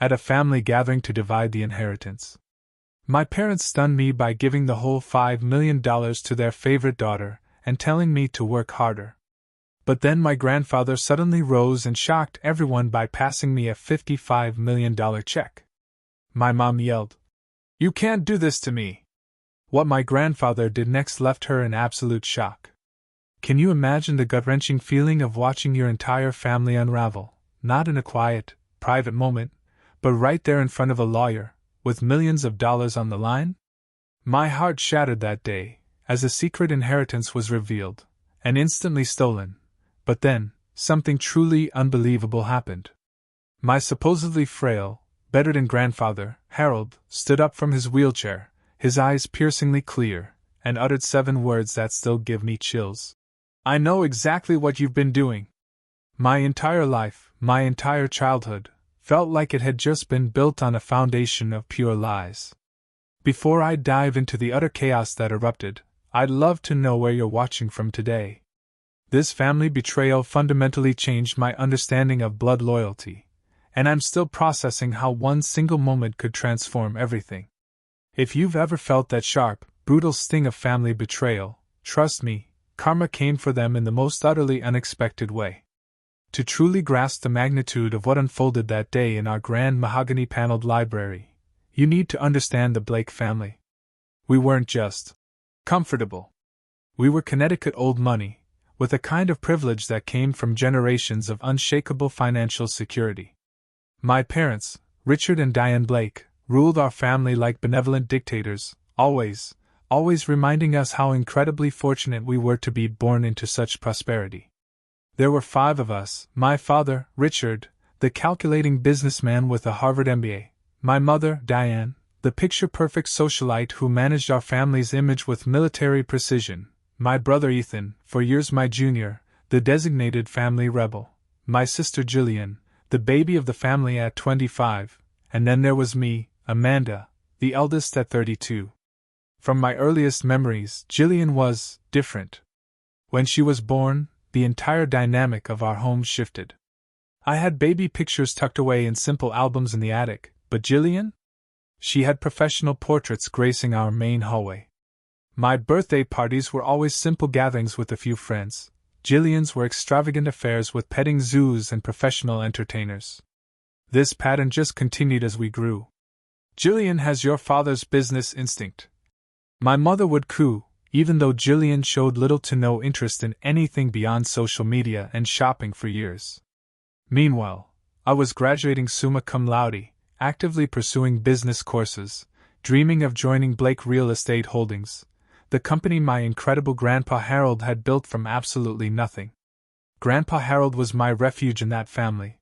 at a family gathering to divide the inheritance. My parents stunned me by giving the whole $5 million to their favorite daughter and telling me to work harder. But then my grandfather suddenly rose and shocked everyone by passing me a $55 million check. My mom yelled, "You can't do this to me!" What my grandfather did next left her in absolute shock. Can you imagine the gut-wrenching feeling of watching your entire family unravel, not in a quiet, private moment, but right there in front of a lawyer, with millions of dollars on the line? My heart shattered that day, as a secret inheritance was revealed, and instantly stolen. But then, something truly unbelievable happened. My supposedly frail, bedridden grandfather, Harold, stood up from his wheelchair, his eyes piercingly clear, and uttered 7 words that still give me chills. "I know exactly what you've been doing." My entire life, my entire childhood, felt like it had just been built on a foundation of pure lies. Before I dive into the utter chaos that erupted, I'd love to know where you're watching from today. This family betrayal fundamentally changed my understanding of blood loyalty, and I'm still processing how one single moment could transform everything. If you've ever felt that sharp, brutal sting of family betrayal, trust me, karma came for them in the most utterly unexpected way. To truly grasp the magnitude of what unfolded that day in our grand mahogany-paneled library, you need to understand the Blake family. We weren't just comfortable. We were Connecticut old money, with a kind of privilege that came from generations of unshakable financial security. My parents, Richard and Diane Blake, ruled our family like benevolent dictators, always reminding us how incredibly fortunate we were to be born into such prosperity. There were 5 of us: my father, Richard, the calculating businessman with a Harvard MBA, my mother, Diane, the picture-perfect socialite who managed our family's image with military precision, my brother Ethan, for years my junior, the designated family rebel, my sister Jillian, the baby of the family at 25, and then there was me, Amanda, the eldest at 32. From my earliest memories, Jillian was different. When she was born, the entire dynamic of our home shifted. I had baby pictures tucked away in simple albums in the attic, but Jillian? She had professional portraits gracing our main hallway. My birthday parties were always simple gatherings with a few friends. Jillian's were extravagant affairs with petting zoos and professional entertainers. This pattern just continued as we grew. "Jillian has your father's business instinct," my mother would coo, even though Jillian showed little to no interest in anything beyond social media and shopping for years. Meanwhile, I was graduating summa cum laude, actively pursuing business courses, dreaming of joining Blake Real Estate Holdings, the company my incredible Grandpa Harold had built from absolutely nothing. Grandpa Harold was my refuge in that family.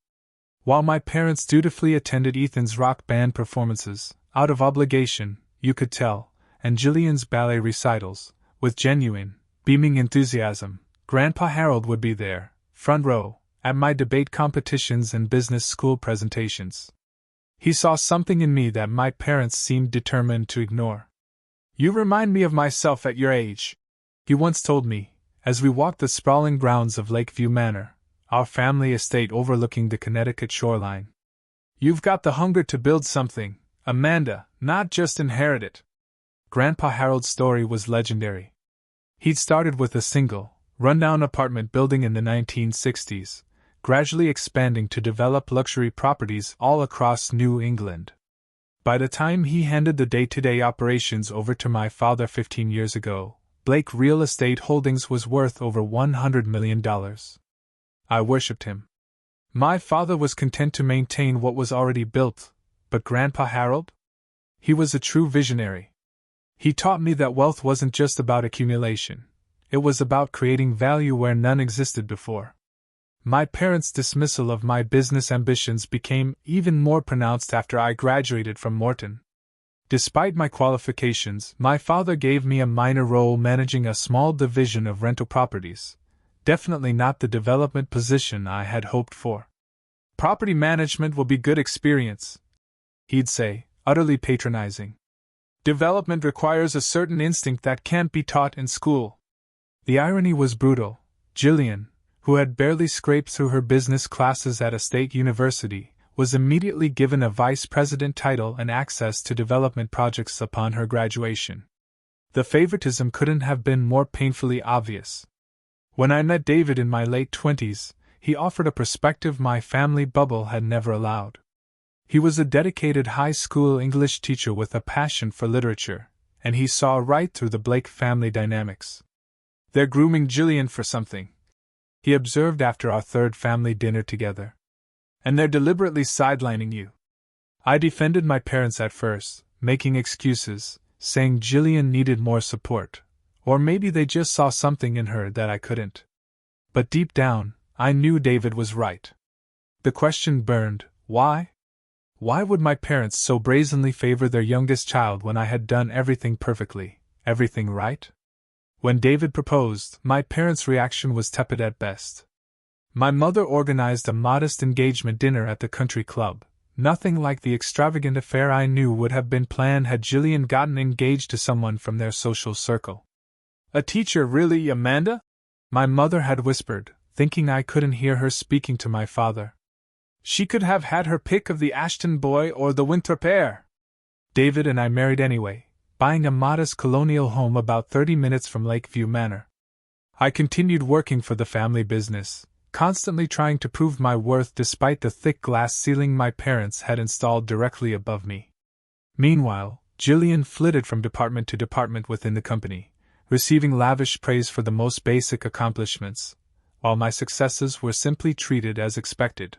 While my parents dutifully attended Ethan's rock band performances, out of obligation, you could tell, and Jillian's ballet recitals, with genuine, beaming enthusiasm, Grandpa Harold would be there, front row, at my debate competitions and business school presentations. He saw something in me that my parents seemed determined to ignore. "You remind me of myself at your age," he once told me, as we walked the sprawling grounds of Lakeview Manor, our family estate overlooking the Connecticut shoreline. "You've got the hunger to build something, Amanda, not just inherit it." Grandpa Harold's story was legendary. He'd started with a single, rundown apartment building in the 1960s, gradually expanding to develop luxury properties all across New England. By the time he handed the day-to-day operations over to my father 15 years ago, Blake Real Estate Holdings was worth over $100 million. I worshipped him. My father was content to maintain what was already built, but Grandpa Harold? He was a true visionary. He taught me that wealth wasn't just about accumulation, it was about creating value where none existed before. My parents' dismissal of my business ambitions became even more pronounced after I graduated from Morton. Despite my qualifications, my father gave me a minor role managing a small division of rental properties, definitely not the development position I had hoped for. "Property management will be good experience," he'd say, utterly patronizing. "Development requires a certain instinct that can't be taught in school." The irony was brutal. Jillian, who had barely scraped through her business classes at a state university, was immediately given a vice president title and access to development projects upon her graduation. The favoritism couldn't have been more painfully obvious. When I met David in my late 20s, he offered a perspective my family bubble had never allowed. He was a dedicated high school English teacher with a passion for literature, and he saw right through the Blake family dynamics. "They're grooming Jillian for something," he observed after our third family dinner together. "And they're deliberately sidelining you." I defended my parents at first, making excuses, saying Jillian needed more support, or maybe they just saw something in her that I couldn't. But deep down, I knew David was right. The question burned: why? Why would my parents so brazenly favor their youngest child when I had done everything perfectly, everything right? When David proposed, my parents' reaction was tepid at best. My mother organized a modest engagement dinner at the country club, nothing like the extravagant affair I knew would have been planned had Jillian gotten engaged to someone from their social circle. "A teacher, really, Amanda?" my mother had whispered, thinking I couldn't hear her speaking to my father. "She could have had her pick of the Ashton boy or the Winthrop heir." David and I married anyway, buying a modest colonial home about 30 minutes from Lakeview Manor. I continued working for the family business, constantly trying to prove my worth despite the thick glass ceiling my parents had installed directly above me. Meanwhile, Jillian flitted from department to department within the company, receiving lavish praise for the most basic accomplishments, while my successes were simply treated as expected.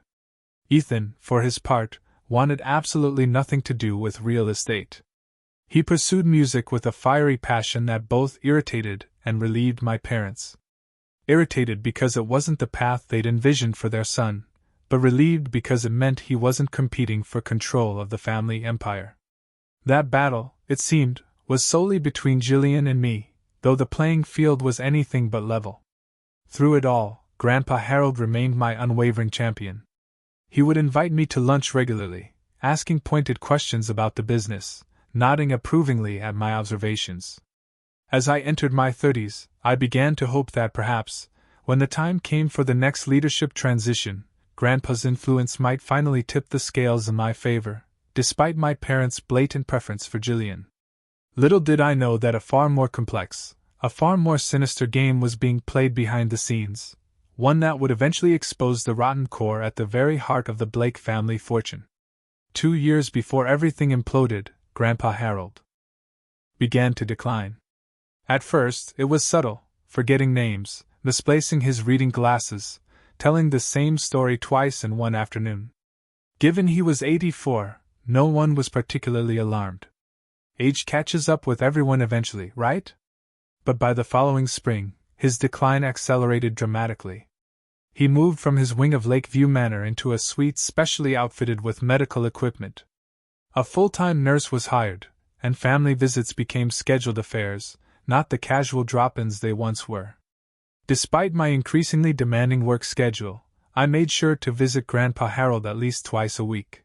Ethan, for his part, wanted absolutely nothing to do with real estate. He pursued music with a fiery passion that both irritated and relieved my parents. Irritated because it wasn't the path they'd envisioned for their son, but relieved because it meant he wasn't competing for control of the family empire. That battle, it seemed, was solely between Jillian and me, though the playing field was anything but level. Through it all, Grandpa Harold remained my unwavering champion. He would invite me to lunch regularly, asking pointed questions about the business, nodding approvingly at my observations. As I entered my 30s, I began to hope that perhaps, when the time came for the next leadership transition, Grandpa's influence might finally tip the scales in my favor, despite my parents' blatant preference for Jillian. Little did I know that a far more complex, a far more sinister game was being played behind the scenes, one that would eventually expose the rotten core at the very heart of the Blake family fortune. 2 years before everything imploded, Grandpa Harold began to decline. At first, it was subtle, forgetting names, misplacing his reading glasses, telling the same story twice in one afternoon. Given he was 84, no one was particularly alarmed. Age catches up with everyone eventually, right? But by the following spring, his decline accelerated dramatically. He moved from his wing of Lakeview Manor into a suite specially outfitted with medical equipment. A full-time nurse was hired, and family visits became scheduled affairs, not the casual drop-ins they once were. Despite my increasingly demanding work schedule, I made sure to visit Grandpa Harold at least twice a week.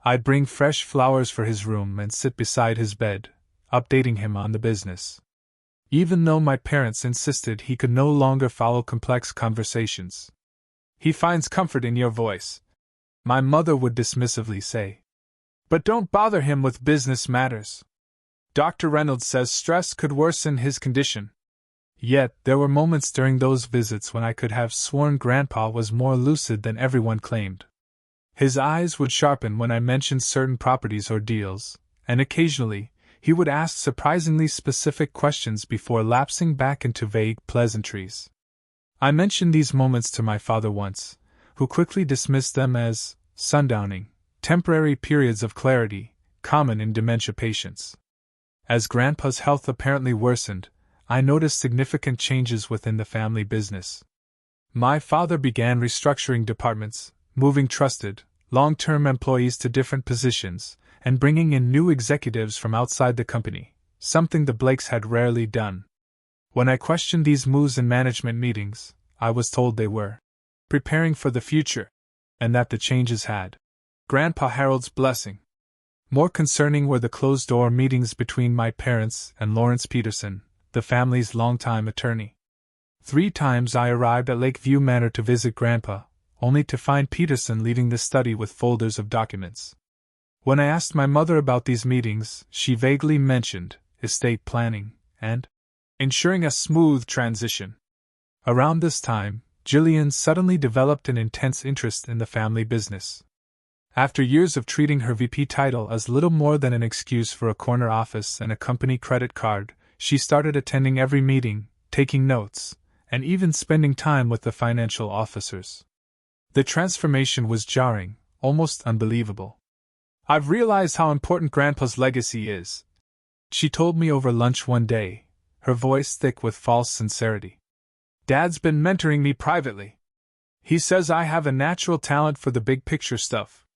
I'd bring fresh flowers for his room and sit beside his bed, updating him on the business. Even though my parents insisted he could no longer follow complex conversations. "He finds comfort in your voice," my mother would dismissively say. "But don't bother him with business matters. Dr. Reynolds says stress could worsen his condition." Yet, there were moments during those visits when I could have sworn Grandpa was more lucid than everyone claimed. His eyes would sharpen when I mentioned certain properties or deals, and occasionally, he would ask surprisingly specific questions before lapsing back into vague pleasantries. I mentioned these moments to my father once, who quickly dismissed them as sundowning, temporary periods of clarity, common in dementia patients. As Grandpa's health apparently worsened, I noticed significant changes within the family business. My father began restructuring departments, moving trusted, long-term employees to different positions, and bringing in new executives from outside the company, something the Blakes had rarely done. When I questioned these moves in management meetings, I was told they were preparing for the future, and that the changes had Grandpa Harold's blessing. More concerning were the closed-door meetings between my parents and Lawrence Peterson, the family's longtime attorney. 3 times I arrived at Lakeview Manor to visit Grandpa, only to find Peterson leaving the study with folders of documents. When I asked my mother about these meetings, she vaguely mentioned estate planning and ensuring a smooth transition. Around this time, Jillian suddenly developed an intense interest in the family business. After years of treating her VP title as little more than an excuse for a corner office and a company credit card, she started attending every meeting, taking notes, and even spending time with the financial officers. The transformation was jarring, almost unbelievable. "I've realized how important Grandpa's legacy is," she told me over lunch one day, her voice thick with false sincerity. "Dad's been mentoring me privately. He says I have a natural talent for the big picture stuff."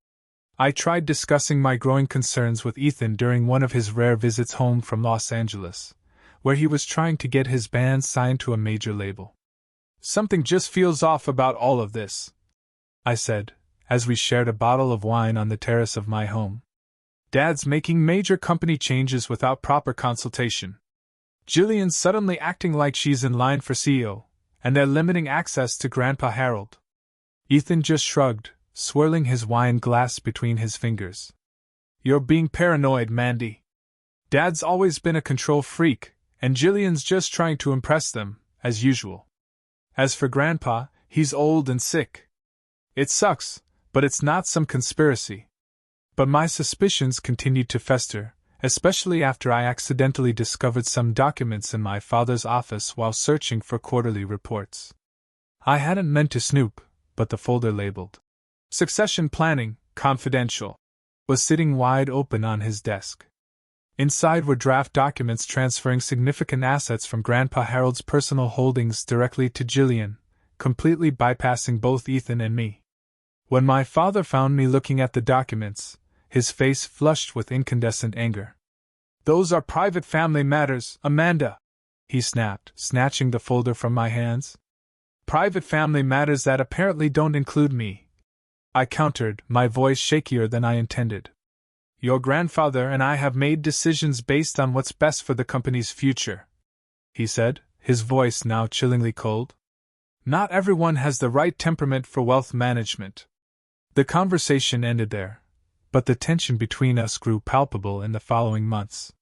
I tried discussing my growing concerns with Ethan during one of his rare visits home from Los Angeles, where he was trying to get his band signed to a major label. "Something just feels off about all of this," I said, as we shared a bottle of wine on the terrace of my home. "Dad's making major company changes without proper consultation. Jillian's suddenly acting like she's in line for CEO, and they're limiting access to Grandpa Harold." Ethan just shrugged, swirling his wine glass between his fingers. "You're being paranoid, Mandy. Dad's always been a control freak, and Jillian's just trying to impress them, as usual. As for Grandpa, he's old and sick. It sucks, but it's not some conspiracy." But my suspicions continued to fester, especially after I accidentally discovered some documents in my father's office while searching for quarterly reports. I hadn't meant to snoop, but the folder labeled "Succession Planning, Confidential" was sitting wide open on his desk. Inside were draft documents transferring significant assets from Grandpa Harold's personal holdings directly to Jillian, completely bypassing both Ethan and me. When my father found me looking at the documents, his face flushed with incandescent anger. "Those are private family matters, Amanda," he snapped, snatching the folder from my hands. "Private family matters that apparently don't include me," I countered, my voice shakier than I intended. "Your grandfather and I have made decisions based on what's best for the company's future," he said, his voice now chillingly cold. "Not everyone has the right temperament for wealth management." The conversation ended there, but the tension between us grew palpable in the following months.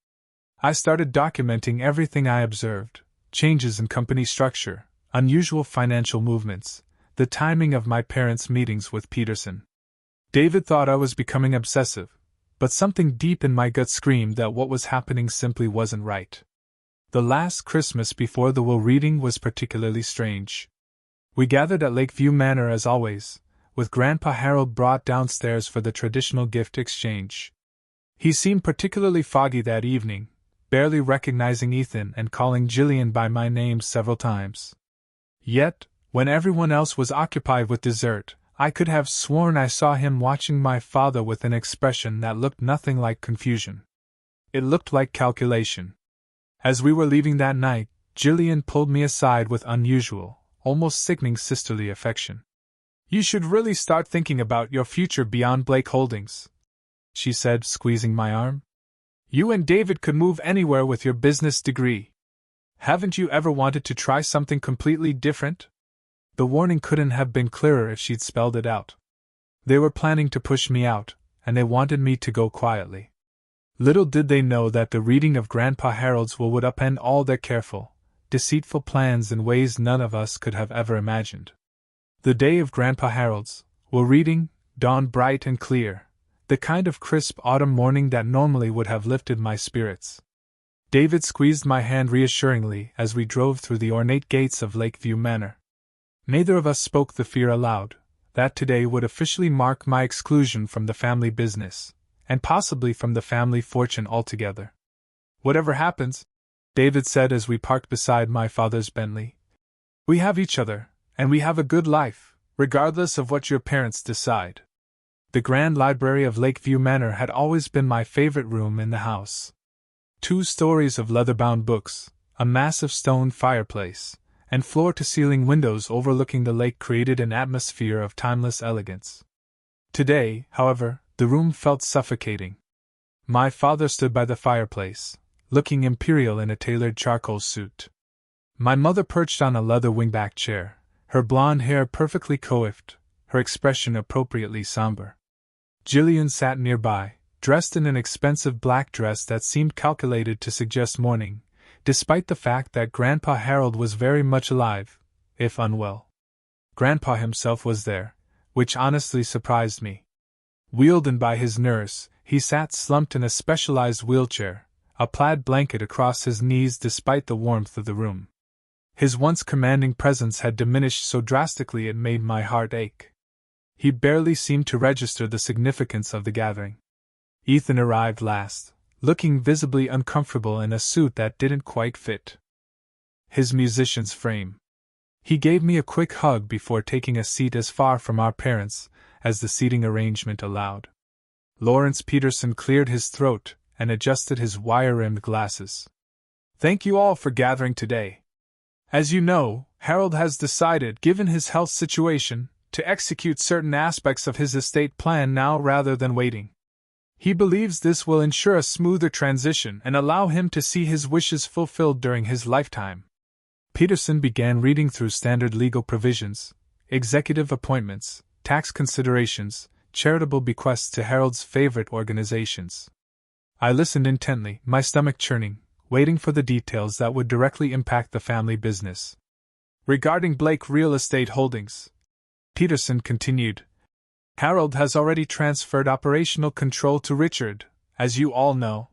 I started documenting everything I observed: changes in company structure, unusual financial movements, the timing of my parents' meetings with Peterson. David thought I was becoming obsessive, but something deep in my gut screamed that what was happening simply wasn't right. The last Christmas before the will reading was particularly strange. We gathered at Lakeview Manor as always, with Grandpa Harold brought downstairs for the traditional gift exchange. He seemed particularly foggy that evening, barely recognizing Ethan and calling Jillian by my name several times. Yet, when everyone else was occupied with dessert, I could have sworn I saw him watching my father with an expression that looked nothing like confusion. It looked like calculation. As we were leaving that night, Jillian pulled me aside with unusual, almost sickening sisterly affection. "You should really start thinking about your future beyond Blake Holdings," she said, squeezing my arm. "You and David could move anywhere with your business degree. Haven't you ever wanted to try something completely different?" The warning couldn't have been clearer if she'd spelled it out. They were planning to push me out, and they wanted me to go quietly. Little did they know that the reading of Grandpa Harold's will would upend all their careful, deceitful plans in ways none of us could have ever imagined. The day of Grandpa Harold's will reading dawned bright and clear, the kind of crisp autumn morning that normally would have lifted my spirits. David squeezed my hand reassuringly as we drove through the ornate gates of Lakeview Manor. Neither of us spoke the fear aloud, that today would officially mark my exclusion from the family business, and possibly from the family fortune altogether. "Whatever happens," David said as we parked beside my father's Bentley, "we have each other, and we have a good life, regardless of what your parents decide." The grand library of Lakeview Manor had always been my favorite room in the house. 2 stories of leather-bound books, a massive stone fireplace, and floor-to-ceiling windows overlooking the lake created an atmosphere of timeless elegance. Today, however, the room felt suffocating. My father stood by the fireplace, looking imperial in a tailored charcoal suit. My mother perched on a leather wingback chair, her blonde hair perfectly coiffed, her expression appropriately somber. Jillian sat nearby, dressed in an expensive black dress that seemed calculated to suggest mourning, despite the fact that Grandpa Harold was very much alive, if unwell. Grandpa himself was there, which honestly surprised me. Wheeled in by his nurse, he sat slumped in a specialized wheelchair, a plaid blanket across his knees despite the warmth of the room. His once commanding presence had diminished so drastically it made my heart ache. He barely seemed to register the significance of the gathering. Ethan arrived last, looking visibly uncomfortable in a suit that didn't quite fit his musician's frame. He gave me a quick hug before taking a seat as far from our parents as the seating arrangement allowed. Lawrence Peterson cleared his throat and adjusted his wire-rimmed glasses. "Thank you all for gathering today. As you know, Harold has decided, given his health situation, to execute certain aspects of his estate plan now rather than waiting. He believes this will ensure a smoother transition and allow him to see his wishes fulfilled during his lifetime." Peterson began reading through standard legal provisions, executive appointments, tax considerations, charitable bequests to Harold's favorite organizations. I listened intently, my stomach churning, waiting for the details that would directly impact the family business. "Regarding Blake Real Estate Holdings," Peterson continued, "Harold has already transferred operational control to Richard, as you all know.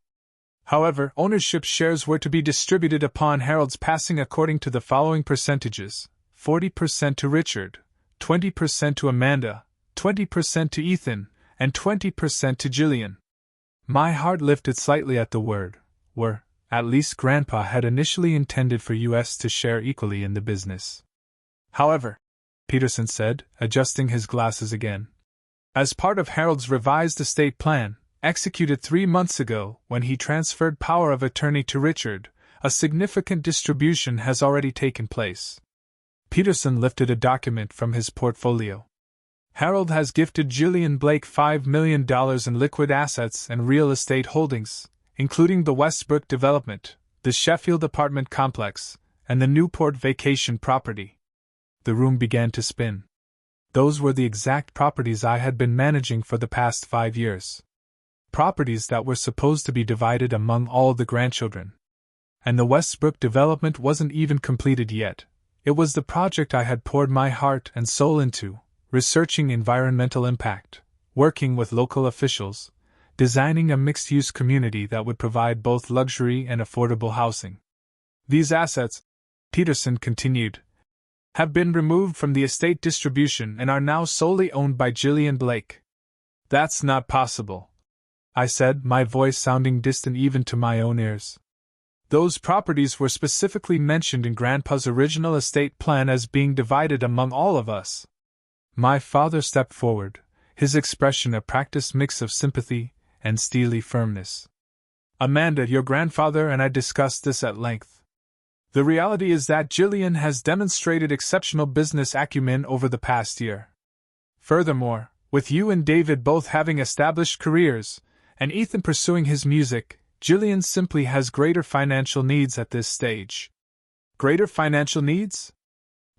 However, ownership shares were to be distributed upon Harold's passing according to the following percentages: 40% to Richard, 20% to Amanda, 20% to Ethan, and 20% to Jillian." My heart lifted slightly at the word were. At least Grandpa had initially intended for us to share equally in the business. "However," Peterson said, adjusting his glasses again, "as part of Harold's revised estate plan, executed 3 months ago when he transferred power of attorney to Richard, a significant distribution has already taken place." Peterson lifted a document from his portfolio. "Harold has gifted Jillian Blake $5 million in liquid assets and real estate holdings, including the Westbrook development, the Sheffield apartment complex, and the Newport vacation property." The room began to spin. Those were the exact properties I had been managing for the past 5 years. Properties that were supposed to be divided among all the grandchildren. And the Westbrook development wasn't even completed yet. It was the project I had poured my heart and soul into, researching environmental impact, working with local officials, designing a mixed-use community that would provide both luxury and affordable housing. "These assets," Peterson continued, "have been removed from the estate distribution and are now solely owned by Jillian Blake." "That's not possible," I said, my voice sounding distant even to my own ears. "Those properties were specifically mentioned in Grandpa's original estate plan as being divided among all of us." My father stepped forward, his expression a practiced mix of sympathy and steely firmness. "Amanda, your grandfather and I discussed this at length. The reality is that Jillian has demonstrated exceptional business acumen over the past year. Furthermore, with you and David both having established careers, and Ethan pursuing his music, Jillian simply has greater financial needs at this stage." "Greater financial needs?"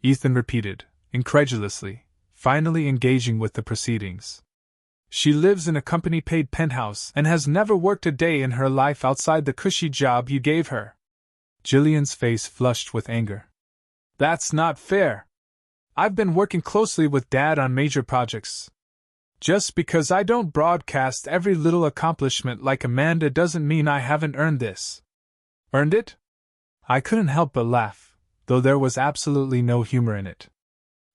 Ethan repeated, incredulously, finally engaging with the proceedings. "She lives in a company-paid penthouse and has never worked a day in her life outside the cushy job you gave her." Jillian's face flushed with anger. "That's not fair. I've been working closely with Dad on major projects. Just because I don't broadcast every little accomplishment like Amanda doesn't mean I haven't earned this." "Earned it?" I couldn't help but laugh, though there was absolutely no humor in it.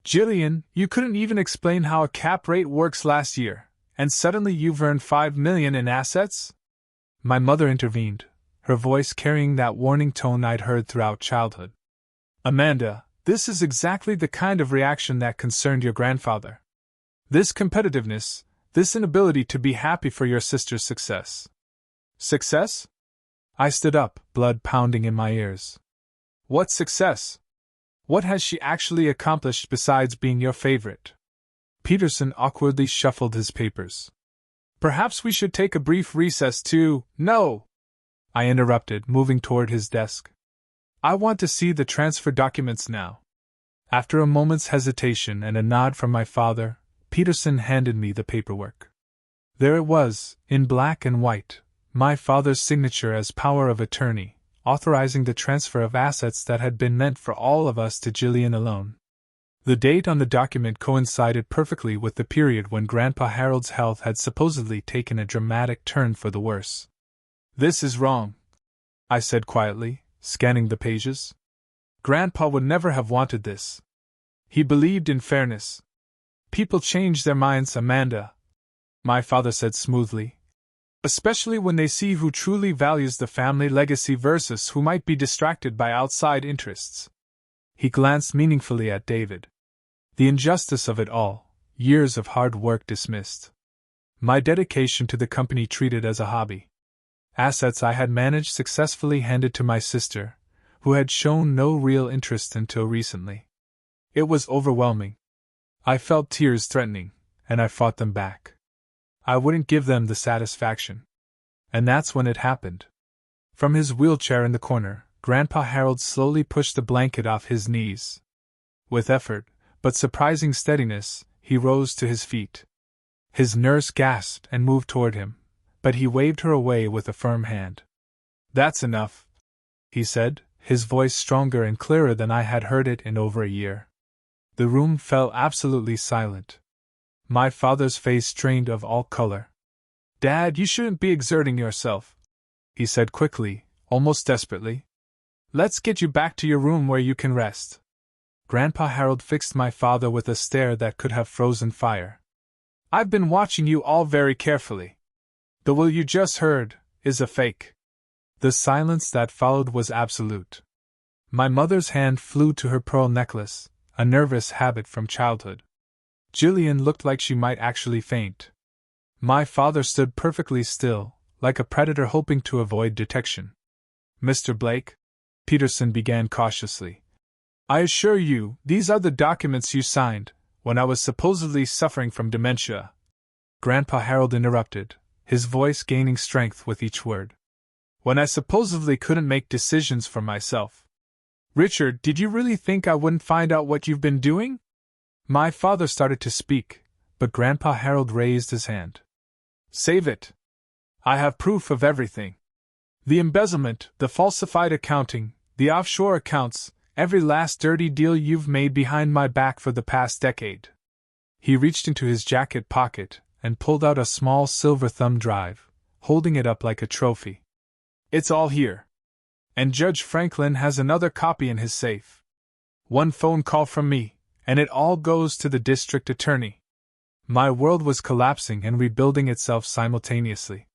"Jillian, you couldn't even explain how a cap rate works last year, and suddenly you've earned $5 million in assets?" My mother intervened, her voice carrying that warning tone I'd heard throughout childhood. "Amanda, this is exactly the kind of reaction that concerned your grandfather. This competitiveness, this inability to be happy for your sister's success." "Success?" I stood up, blood pounding in my ears. "What success? What has she actually accomplished besides being your favorite?" Peterson awkwardly shuffled his papers. "Perhaps we should take a brief recess to—" "No!" I interrupted, moving toward his desk. "I want to see the transfer documents now." After a moment's hesitation and a nod from my father, Peterson handed me the paperwork. There it was, in black and white, my father's signature as power of attorney, authorizing the transfer of assets that had been meant for all of us to Jillian alone. The date on the document coincided perfectly with the period when Grandpa Harold's health had supposedly taken a dramatic turn for the worse. "This is wrong," I said quietly, scanning the pages. "Grandpa would never have wanted this. He believed in fairness." "People change their minds, Amanda," my father said smoothly. "Especially when they see who truly values the family legacy versus who might be distracted by outside interests." He glanced meaningfully at David. The injustice of it all, years of hard work dismissed. My dedication to the company treated as a hobby. Assets I had managed successfully handed to my sister, who had shown no real interest until recently. It was overwhelming. I felt tears threatening, and I fought them back. I wouldn't give them the satisfaction. And that's when it happened. From his wheelchair in the corner, Grandpa Harold slowly pushed the blanket off his knees. With effort, but surprising steadiness, he rose to his feet. His nurse gasped and moved toward him, but he waved her away with a firm hand. "That's enough," he said, his voice stronger and clearer than I had heard it in over a year. The room fell absolutely silent. My father's face drained of all color. "Dad, you shouldn't be exerting yourself," he said quickly, almost desperately. "Let's get you back to your room where you can rest." Grandpa Harold fixed my father with a stare that could have frozen fire. "I've been watching you all very carefully. The will you just heard is a fake." The silence that followed was absolute. My mother's hand flew to her pearl necklace, a nervous habit from childhood. Jillian looked like she might actually faint. My father stood perfectly still, like a predator hoping to avoid detection. "Mr. Blake," Peterson began cautiously, "I assure you, these are the documents you signed, when I was supposedly suffering from dementia." Grandpa Harold interrupted, his voice gaining strength with each word. "When I supposedly couldn't make decisions for myself. Richard, did you really think I wouldn't find out what you've been doing?" My father started to speak, but Grandpa Harold raised his hand. "Save it. I have proof of everything. The embezzlement, the falsified accounting, the offshore accounts, every last dirty deal you've made behind my back for the past decade." He reached into his jacket pocket and pulled out a small silver thumb drive, holding it up like a trophy. "It's all here. And Judge Franklin has another copy in his safe. One phone call from me, and it all goes to the district attorney." My world was collapsing and rebuilding itself simultaneously.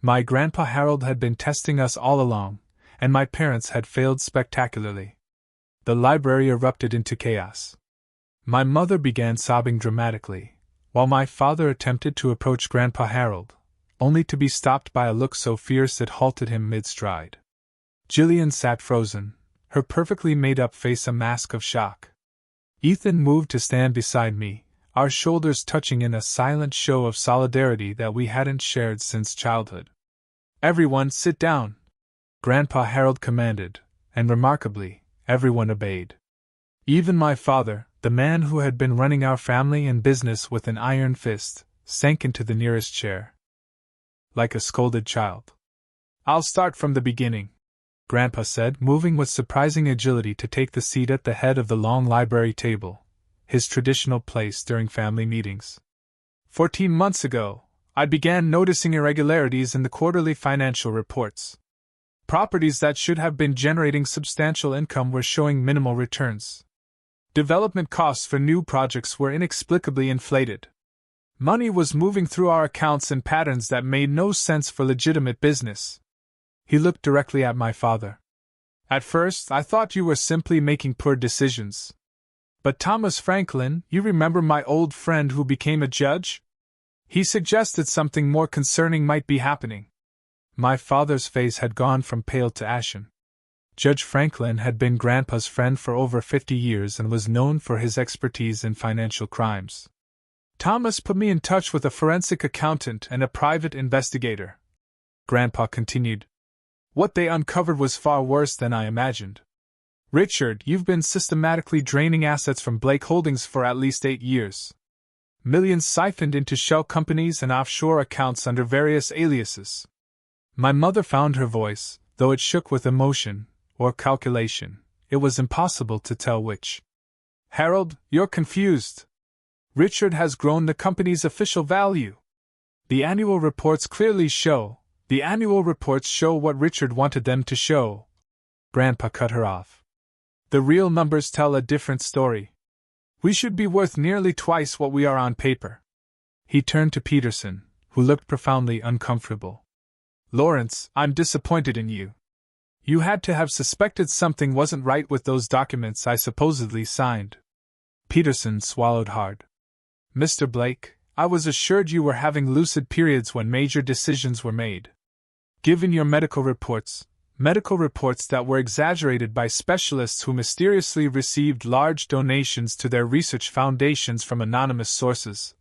My Grandpa Harold had been testing us all along, and my parents had failed spectacularly. The library erupted into chaos. My mother began sobbing dramatically, while my father attempted to approach Grandpa Harold, only to be stopped by a look so fierce it halted him mid-stride. Jillian sat frozen, her perfectly made-up face a mask of shock. Ethan moved to stand beside me, our shoulders touching in a silent show of solidarity that we hadn't shared since childhood. "Everyone sit down," Grandpa Harold commanded, and remarkably, everyone obeyed. Even my father, the man who had been running our family and business with an iron fist, sank into the nearest chair. Like a scolded child. "I'll start from the beginning," Grandpa said, moving with surprising agility to take the seat at the head of the long library table, his traditional place during family meetings. 14 months ago, I began noticing irregularities in the quarterly financial reports. Properties that should have been generating substantial income were showing minimal returns. Development costs for new projects were inexplicably inflated. Money was moving through our accounts in patterns that made no sense for legitimate business. He looked directly at my father. "At first, I thought you were simply making poor decisions. But Thomas Franklin, you remember my old friend who became a judge? He suggested something more concerning might be happening." My father's face had gone from pale to ashen. Judge Franklin had been Grandpa's friend for over 50 years and was known for his expertise in financial crimes. "Thomas put me in touch with a forensic accountant and a private investigator," Grandpa continued. "What they uncovered was far worse than I imagined. Richard, you've been systematically draining assets from Blake Holdings for at least 8 years. Millions siphoned into shell companies and offshore accounts under various aliases. My mother found her voice, though it shook with emotion, or calculation. It was impossible to tell which. Harold, you're confused. Richard has grown the company's official value. The annual reports clearly show. The annual reports show what Richard wanted them to show. Grandpa cut her off. The real numbers tell a different story. We should be worth nearly twice what we are on paper. He turned to Peterson, who looked profoundly uncomfortable. Lawrence, I'm disappointed in you. You had to have suspected something wasn't right with those documents I supposedly signed. Peterson swallowed hard. Mr. Blake, I was assured you were having lucid periods when major decisions were made. Given your medical reports that were exaggerated by specialists who mysteriously received large donations to their research foundations from anonymous sources.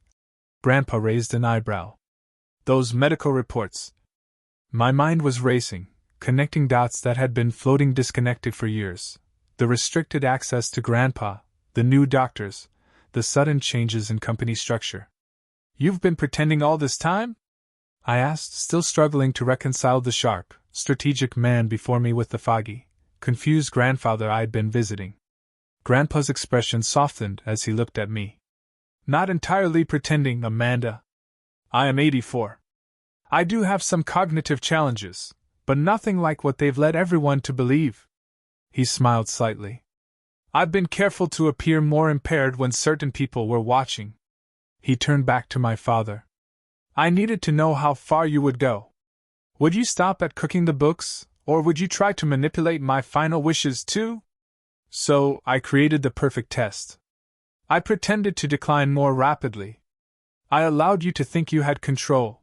Grandpa raised an eyebrow. Those medical reports. My mind was racing, connecting dots that had been floating disconnected for years. The restricted access to Grandpa, the new doctors, the sudden changes in company structure. You've been pretending all this time? I asked, still struggling to reconcile the sharp, strategic man before me with the foggy, confused grandfather I'd been visiting. Grandpa's expression softened as he looked at me. Not entirely pretending, Amanda. I am 84. I do have some cognitive challenges, but nothing like what they've led everyone to believe. He smiled slightly. I've been careful to appear more impaired when certain people were watching. He turned back to my father. I needed to know how far you would go. Would you stop at cooking the books, or would you try to manipulate my final wishes too? So, I created the perfect test. I pretended to decline more rapidly. I allowed you to think you had control.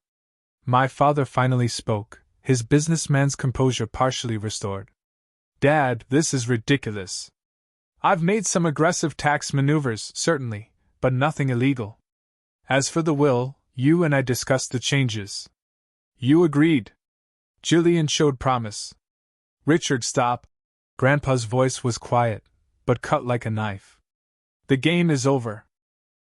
My father finally spoke, his businessman's composure partially restored. Dad, this is ridiculous. I've made some aggressive tax maneuvers, certainly, but nothing illegal. As for the will, you and I discussed the changes. You agreed. Jillian showed promise. Richard, stop. Grandpa's voice was quiet, but cut like a knife. The game is over.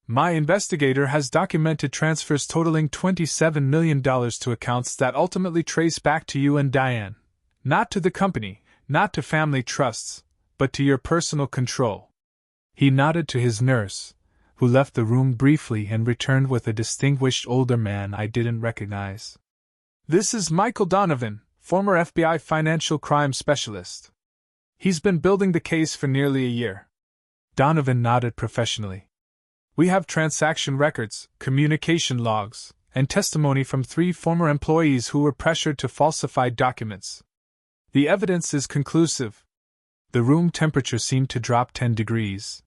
My investigator has documented transfers totaling $27 million to accounts that ultimately trace back to you and Diane. Not to the company, not to family trusts, but to your personal control. He nodded to his nurse, who left the room briefly and returned with a distinguished older man I didn't recognize. This is Michael Donovan, former FBI financial crime specialist. He's been building the case for nearly a year. Donovan nodded professionally. We have transaction records, communication logs, and testimony from 3 former employees who were pressured to falsify documents. The evidence is conclusive. The room temperature seemed to drop 10 degrees.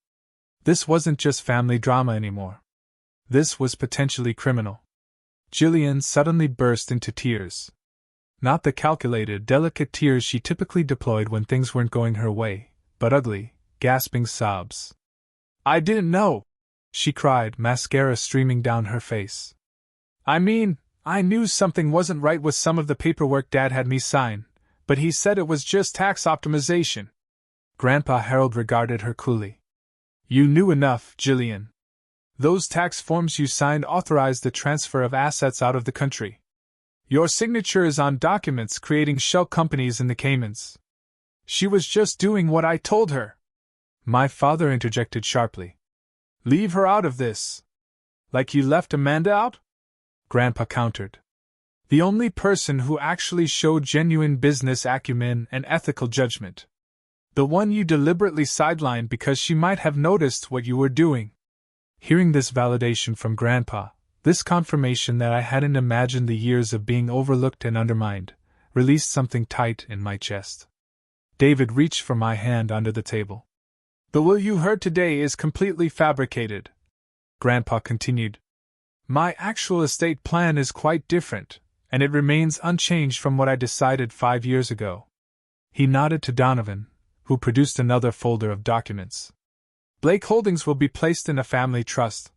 This wasn't just family drama anymore. This was potentially criminal. Jillian suddenly burst into tears. Not the calculated, delicate tears she typically deployed when things weren't going her way, but ugly, gasping sobs. I didn't know, she cried, mascara streaming down her face. I mean, I knew something wasn't right with some of the paperwork Dad had me sign, but he said it was just tax optimization. Grandpa Harold regarded her coolly. You knew enough, Jillian. Those tax forms you signed authorized the transfer of assets out of the country. Your signature is on documents creating shell companies in the Caymans. She was just doing what I told her. My father interjected sharply. Leave her out of this. Like you left Amanda out? Grandpa countered. The only person who actually showed genuine business acumen and ethical judgment. The one you deliberately sidelined because she might have noticed what you were doing. Hearing this validation from Grandpa, this confirmation that I hadn't imagined the years of being overlooked and undermined, released something tight in my chest. David reached for my hand under the table. The will you heard today is completely fabricated, Grandpa continued. My actual estate plan is quite different, and it remains unchanged from what I decided 5 years ago. He nodded to Donovan, who produced another folder of documents. Blake Holdings will be placed in a family trust,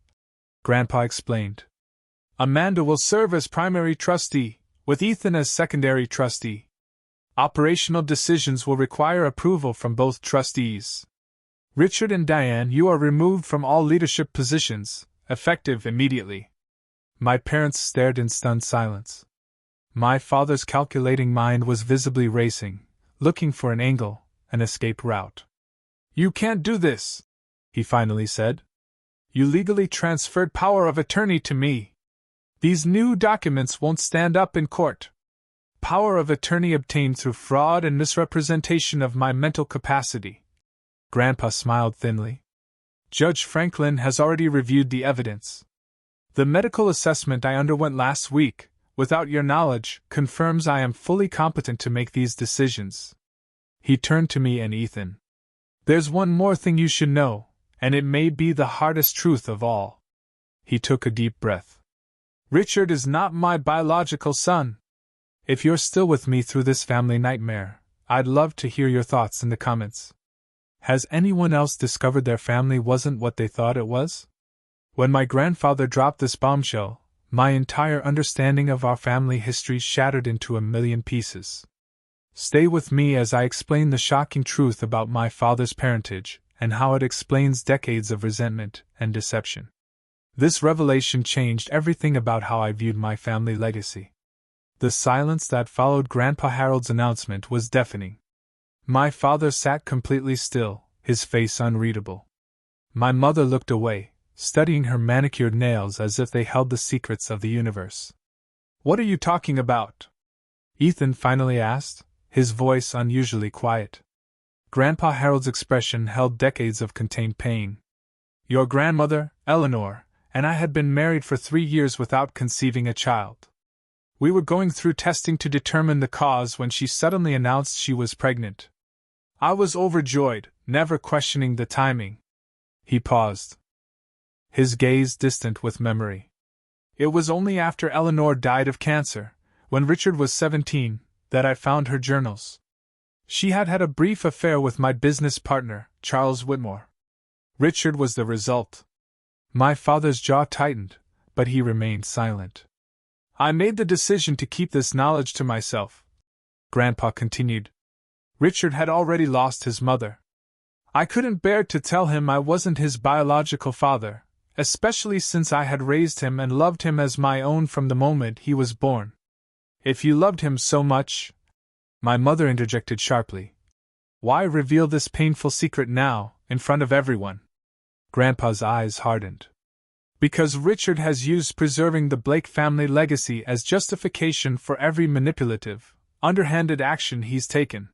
Grandpa explained. Amanda will serve as primary trustee, with Ethan as secondary trustee. Operational decisions will require approval from both trustees. Richard and Diane, you are removed from all leadership positions, effective immediately." My parents stared in stunned silence. My father's calculating mind was visibly racing, looking for an angle, an escape route. "You can't do this," he finally said. "You legally transferred power of attorney to me. These new documents won't stand up in court. Power of attorney obtained through fraud and misrepresentation of my mental capacity." Grandpa smiled thinly. "Judge Franklin has already reviewed the evidence. The medical assessment I underwent last week, without your knowledge, confirms I am fully competent to make these decisions." He turned to me and Ethan. "There's one more thing you should know, and it may be the hardest truth of all." He took a deep breath. "Richard is not my biological son. If you're still with me through this family nightmare, I'd love to hear your thoughts in the comments. Has anyone else discovered their family wasn't what they thought it was? When my grandfather dropped this bombshell, my entire understanding of our family history shattered into a million pieces. Stay with me as I explain the shocking truth about my father's parentage, and how it explains decades of resentment and deception. This revelation changed everything about how I viewed my family legacy. The silence that followed Grandpa Harold's announcement was deafening. My father sat completely still, his face unreadable. My mother looked away, studying her manicured nails as if they held the secrets of the universe. "What are you talking about?" Ethan finally asked, his voice unusually quiet. Grandpa Harold's expression held decades of contained pain. "Your grandmother, Eleanor, and I had been married for 3 years without conceiving a child. We were going through testing to determine the cause when she suddenly announced she was pregnant. I was overjoyed, never questioning the timing." He paused, his gaze distant with memory. "It was only after Eleanor died of cancer, when Richard was 17, that I found her journals. She had had a brief affair with my business partner, Charles Whitmore. Richard was the result." My father's jaw tightened, but he remained silent. "I made the decision to keep this knowledge to myself," Grandpa continued. "Richard had already lost his mother. I couldn't bear to tell him I wasn't his biological father, especially since I had raised him and loved him as my own from the moment he was born." "If you loved him so much," my mother interjected sharply, "why reveal this painful secret now, in front of everyone?" Grandpa's eyes hardened. "Because Richard has used preserving the Blake family legacy as justification for every manipulative, underhanded action he's taken.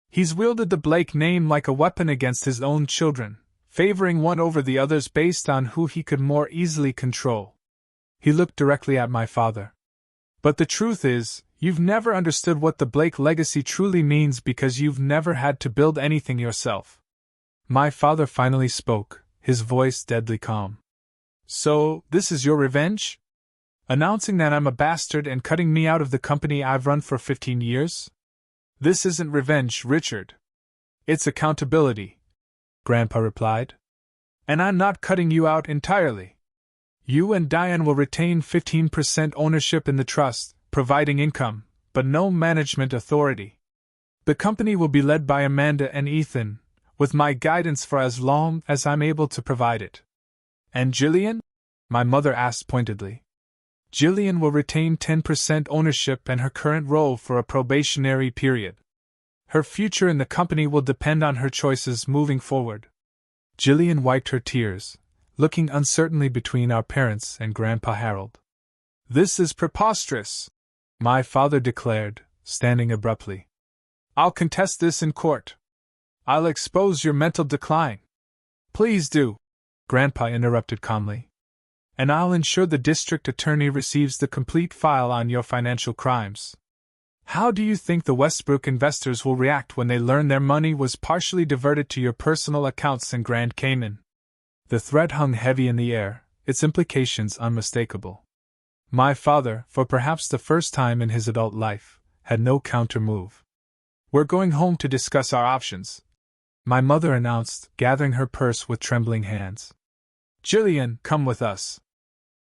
He's wielded the Blake name like a weapon against his own children, favoring one over the others based on who he could more easily control." He looked directly at my father. "But the truth is, you've never understood what the Blake legacy truly means because you've never had to build anything yourself." My father finally spoke, his voice deadly calm. "So, this is your revenge? Announcing that I'm a bastard and cutting me out of the company I've run for 15 years? This isn't revenge, Richard. It's accountability," Grandpa replied. "And I'm not cutting you out entirely. You and Diane will retain 15% ownership in the trust, providing income, but no management authority. The company will be led by Amanda and Ethan, with my guidance for as long as I'm able to provide it." "And Jillian?" my mother asked pointedly. "Jillian will retain 10% ownership and her current role for a probationary period. Her future in the company will depend on her choices moving forward." Jillian wiped her tears, looking uncertainly between our parents and Grandpa Harold. "This is preposterous," my father declared, standing abruptly. "I'll contest this in court. I'll expose your mental decline." "Please do," Grandpa interrupted calmly. "And I'll ensure the district attorney receives the complete file on your financial crimes. How do you think the Westbrook investors will react when they learn their money was partially diverted to your personal accounts in Grand Cayman?" The threat hung heavy in the air, its implications unmistakable. My father, for perhaps the first time in his adult life, had no counter-move. "We're going home to discuss our options," my mother announced, gathering her purse with trembling hands. "Jillian, come with us."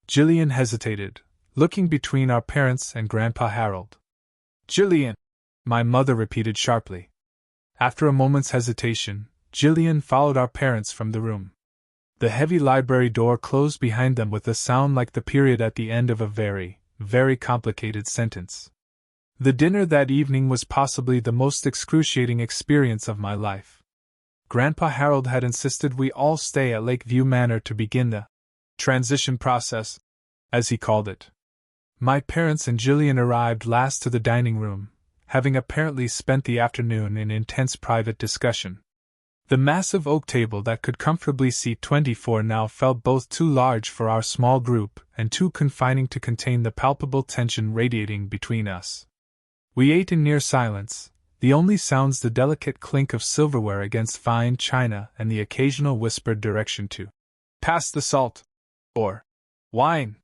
Jillian hesitated, looking between our parents and Grandpa Harold. "Jillian," my mother repeated sharply. After a moment's hesitation, Jillian followed our parents from the room. The heavy library door closed behind them with a sound like the period at the end of a very, very complicated sentence. The dinner that evening was possibly the most excruciating experience of my life. Grandpa Harold had insisted we all stay at Lakeview Manor to begin the transition process, as he called it. My parents and Jillian arrived last to the dining room, having apparently spent the afternoon in intense private discussion. The massive oak table that could comfortably seat 24 now felt both too large for our small group and too confining to contain the palpable tension radiating between us. We ate in near silence, the only sounds the delicate clink of silverware against fine china and the occasional whispered direction to pass the salt, or wine.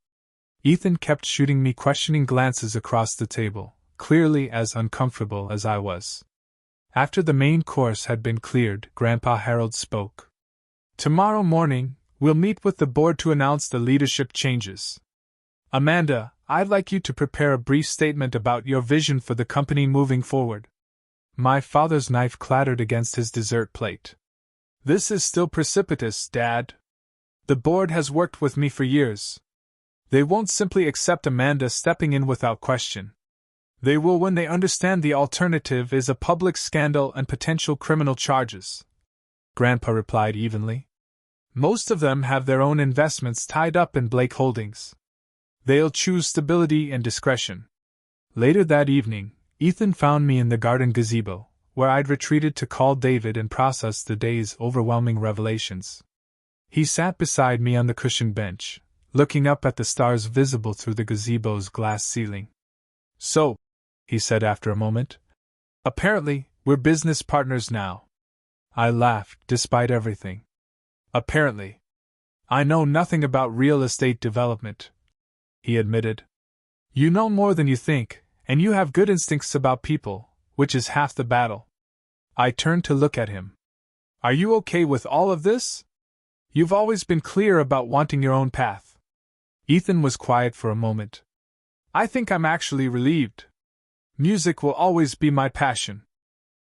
Ethan kept shooting me questioning glances across the table, clearly as uncomfortable as I was. After the main course had been cleared, Grandpa Harold spoke. "Tomorrow morning, we'll meet with the board to announce the leadership changes. Amanda, I'd like you to prepare a brief statement about your vision for the company moving forward." My father's knife clattered against his dessert plate. "This is still precipitous, Dad. The board has worked with me for years. They won't simply accept Amanda stepping in without question. They will when they understand the alternative is a public scandal and potential criminal charges," Grandpa replied evenly. "Most of them have their own investments tied up in Blake Holdings. They'll choose stability and discretion." Later that evening, Ethan found me in the garden gazebo, where I'd retreated to call David and process the day's overwhelming revelations. He sat beside me on the cushioned bench, looking up at the stars visible through the gazebo's glass ceiling. "So," he said after a moment, "apparently, we're business partners now." I laughed, despite everything. "Apparently. I know nothing about real estate development," he admitted. "You know more than you think, and you have good instincts about people, which is half the battle." I turned to look at him. "Are you okay with all of this? You've always been clear about wanting your own path." Ethan was quiet for a moment. "I think I'm actually relieved. Music will always be my passion.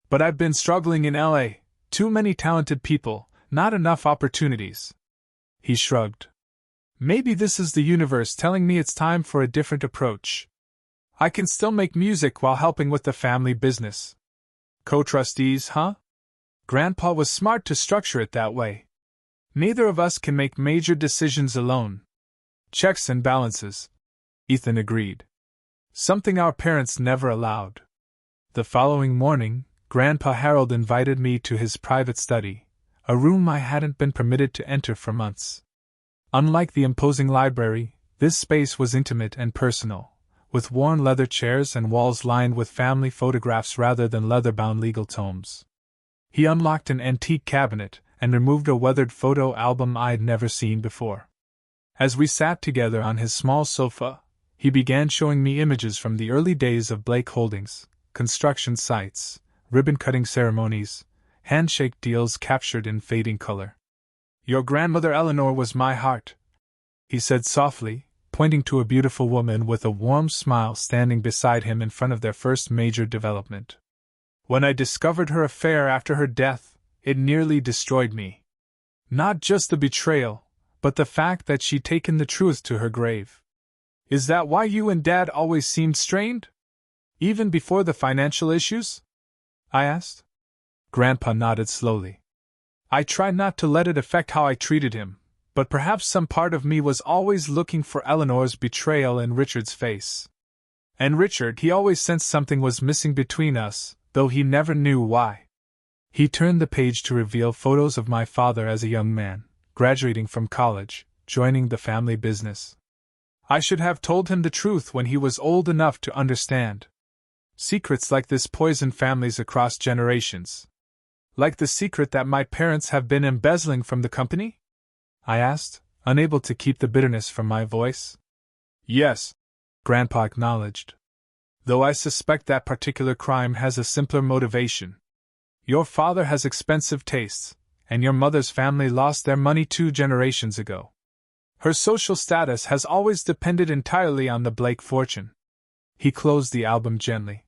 But I've been struggling in LA, too many talented people, not enough opportunities." He shrugged. "Maybe this is the universe telling me it's time for a different approach. I can still make music while helping with the family business." Co-trustees, huh? Grandpa was smart to structure it that way. Neither of us can make major decisions alone. Checks and balances, Ethan agreed. Something our parents never allowed. The following morning, Grandpa Harold invited me to his private study, a room I hadn't been permitted to enter for months. Unlike the imposing library, this space was intimate and personal, with worn leather chairs and walls lined with family photographs rather than leather-bound legal tomes. He unlocked an antique cabinet and removed a weathered photo album I'd never seen before. As we sat together on his small sofa, he began showing me images from the early days of Blake Holdings, construction sites, ribbon-cutting ceremonies, handshake deals captured in fading color. "Your grandmother Eleanor was my heart," he said softly, pointing to a beautiful woman with a warm smile standing beside him in front of their first major development. "When I discovered her affair after her death, it nearly destroyed me. Not just the betrayal, but the fact that she'd taken the truth to her grave." "Is that why you and Dad always seemed strained? Even before the financial issues?" I asked. Grandpa nodded slowly. "I tried not to let it affect how I treated him, but perhaps some part of me was always looking for Eleanor's betrayal in Richard's face. And Richard, he always sensed something was missing between us, though he never knew why." He turned the page to reveal photos of my father as a young man, graduating from college, joining the family business. "I should have told him the truth when he was old enough to understand. Secrets like this poison families across generations. Like the secret that my parents have been embezzling from the company?" I asked, unable to keep the bitterness from my voice. "Yes," Grandpa acknowledged. "Though I suspect that particular crime has a simpler motivation. Your father has expensive tastes, and your mother's family lost their money 2 generations ago. Her social status has always depended entirely on the Blake fortune." He closed the album gently.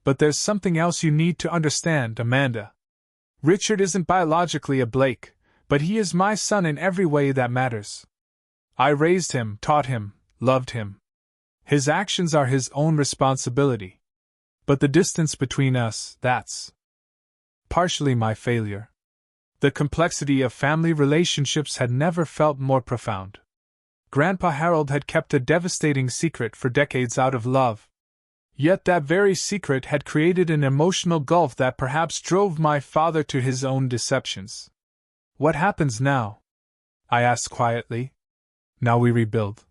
But there's something else you need to understand, Amanda. Richard isn't biologically a Blake, but he is my son in every way that matters. I raised him, taught him, loved him. His actions are his own responsibility. But the distance between us, that's partially my failure. The complexity of family relationships had never felt more profound. Grandpa Harold had kept a devastating secret for decades out of love. Yet that very secret had created an emotional gulf that perhaps drove my father to his own deceptions. What happens now? I asked quietly. Now we rebuild,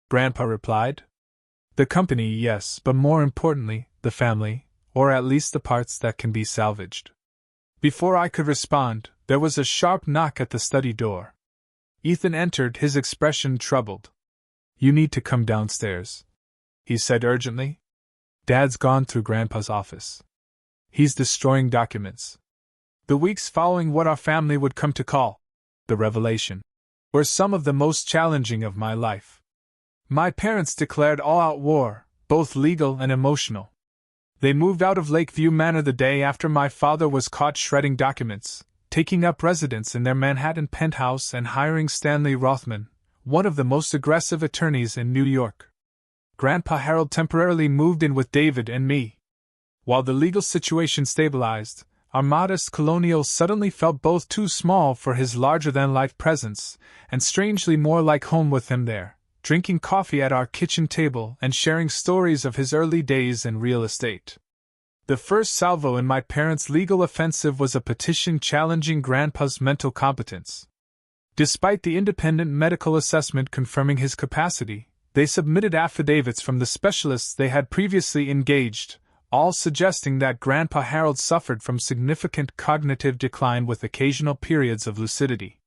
Grandpa replied. The company, yes, but more importantly, the family, or at least the parts that can be salvaged. Before I could respond, there was a sharp knock at the study door. Ethan entered, his expression troubled. You need to come downstairs, he said urgently. Dad's gone through Grandpa's office. He's destroying documents. The weeks following what our family would come to call the revelation were some of the most challenging of my life. My parents declared all-out war, both legal and emotional. They moved out of Lakeview Manor the day after my father was caught shredding documents, taking up residence in their Manhattan penthouse and hiring Stanley Rothman, one of the most aggressive attorneys in New York. Grandpa Harold temporarily moved in with David and me. While the legal situation stabilized, our modest colonial suddenly felt both too small for his larger-than-life presence, and strangely more like home with him there, drinking coffee at our kitchen table and sharing stories of his early days in real estate. The first salvo in my parents' legal offensive was a petition challenging Grandpa's mental competence. Despite the independent medical assessment confirming his capacity, they submitted affidavits from the specialists they had previously engaged, all suggesting that Grandpa Harold suffered from significant cognitive decline with occasional periods of lucidity.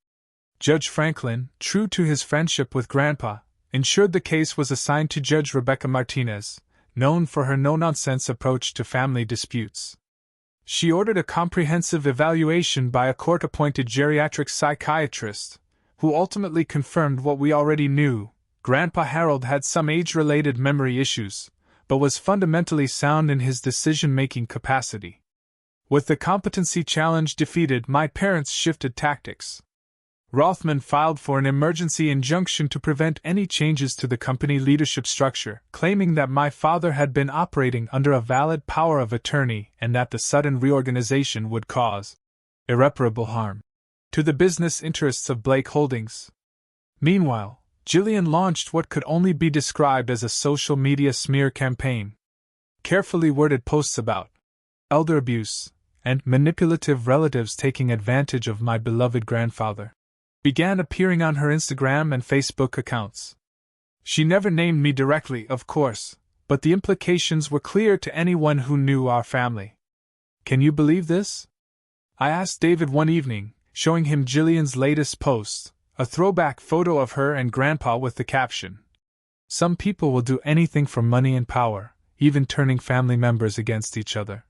Judge Franklin, true to his friendship with Grandpa, ensured the case was assigned to Judge Rebecca Martinez, known for her no-nonsense approach to family disputes. She ordered a comprehensive evaluation by a court-appointed geriatric psychiatrist, who ultimately confirmed what we already knew. Grandpa Harold had some age-related memory issues, but was fundamentally sound in his decision-making capacity. With the competency challenge defeated, my parents shifted tactics. Rothman filed for an emergency injunction to prevent any changes to the company leadership structure, claiming that my father had been operating under a valid power of attorney and that the sudden reorganization would cause irreparable harm to the business interests of Blake Holdings. Meanwhile, Jillian launched what could only be described as a social media smear campaign. Carefully worded posts about elder abuse and manipulative relatives taking advantage of my beloved grandfather began appearing on her Instagram and Facebook accounts. She never named me directly, of course, but the implications were clear to anyone who knew our family. Can you believe this? I asked David one evening, showing him Jillian's latest post, a throwback photo of her and Grandpa with the caption, "Some people will do anything for money and power, even turning family members against each other.